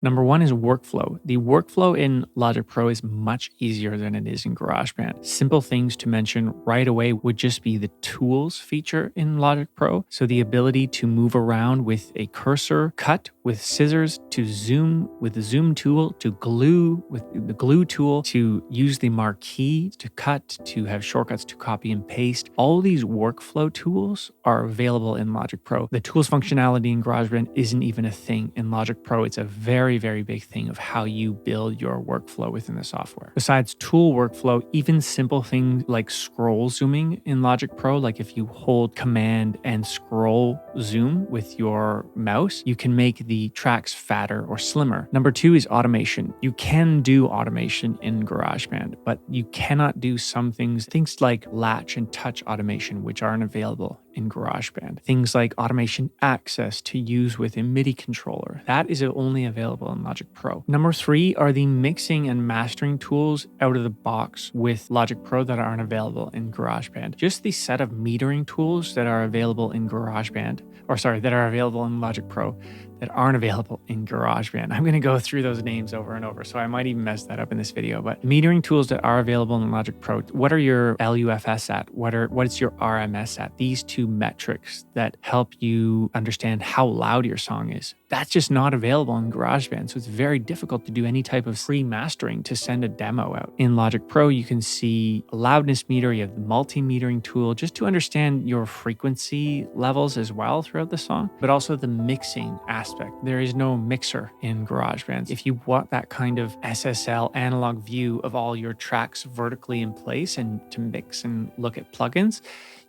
Number one is workflow. The workflow in Logic Pro is much easier than it is in GarageBand. Simple things to mention right away would just be the tools feature in Logic Pro. So the ability to move around with a cursor, cut with scissors, to zoom with the zoom tool, to glue with the glue tool, to use the marquee to cut, to have shortcuts to copy and paste. All these workflow tools are available in Logic Pro. The tools functionality in GarageBand isn't even a thing. In Logic Pro, it's a very big thing of how you build your workflow within the software. Besides tool workflow, even simple things like scroll zooming in Logic Pro, like if you hold Command and scroll zoom with your mouse, you can make the tracks fatter or slimmer. Number two is automation. You can do automation in GarageBand, but you cannot do some things like latch and touch automation, which aren't available in GarageBand. Things like automation access to use with a MIDI controller. That is only available in Logic Pro. Number three are the mixing and mastering tools out of the box with Logic Pro that aren't available in GarageBand. Just the set of metering tools that are available in that are available in Logic Pro that aren't available in GarageBand. I'm going to go through those names over and over, so I might even mess that up in this video, but metering tools that are available in Logic Pro, what are your LUFS at? What is your RMS at? These two metrics that help you understand how loud your song is. That's just not available in GarageBand, so it's very difficult to do any type of pre-mastering to send a demo out. In Logic Pro, you can see a loudness meter, you have the multi-metering tool, just to understand your frequency levels as well throughout the song, but also the mixing aspect. There is no mixer in GarageBand. If you want that kind of SSL analog view of all your tracks vertically in place and to mix and look at plugins,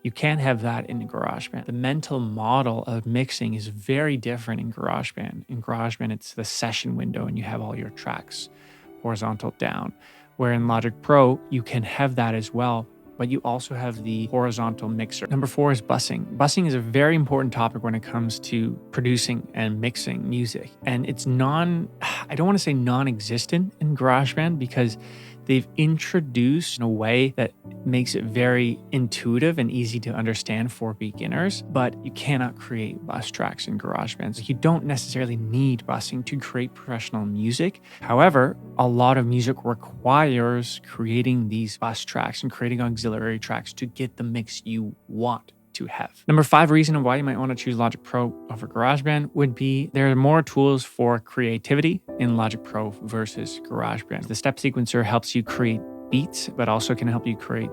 you can't have that in GarageBand. The mental model of mixing is very different in GarageBand. In GarageBand, it's the session window and you have all your tracks horizontal down. Where in Logic Pro, you can have that as well, but you also have the horizontal mixer. Number four is busing. Busing is a very important topic when it comes to producing and mixing music. And it's I don't want to say non-existent in GarageBand because they've introduced in a way that makes it very intuitive and easy to understand for beginners, but you cannot create bus tracks in GarageBand. So you don't necessarily need busing to create professional music. However, a lot of music requires creating these bus tracks and creating auxiliary tracks to get the mix you want to have. Number five reason why you might want to choose Logic Pro over GarageBand would be there are more tools for creativity in Logic Pro versus GarageBand. The step sequencer helps you create beats, but also can help you create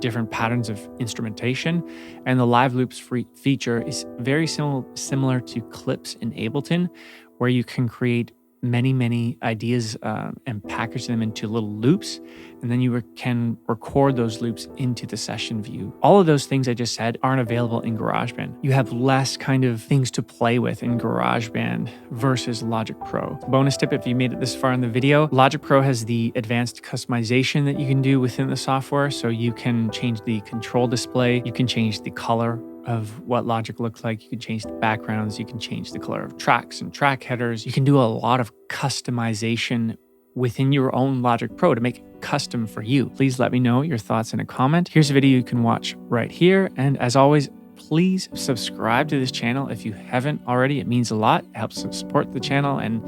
different patterns of instrumentation. And the live loops feature is very similar to clips in Ableton, where you can create many ideas and package them into little loops, and then you can record those loops into the session view. All of those things I just said aren't available in GarageBand. You have less kind of things to play with in GarageBand versus Logic Pro. Bonus tip if you made it this far in the video, Logic Pro has the advanced customization that you can do within the software, so you can change the control display, you can change the color of what Logic looks like. You can change the backgrounds, you can change the color of tracks and track headers. You can do a lot of customization within your own Logic Pro to make it custom for you. Please let me know your thoughts in a comment. Here's a video you can watch right here. And as always, please subscribe to this channel if you haven't already. It means a lot. It helps support the channel and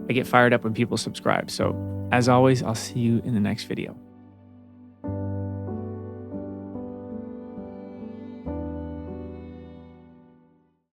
I get fired up when people subscribe. So as always, I'll see you in the next video.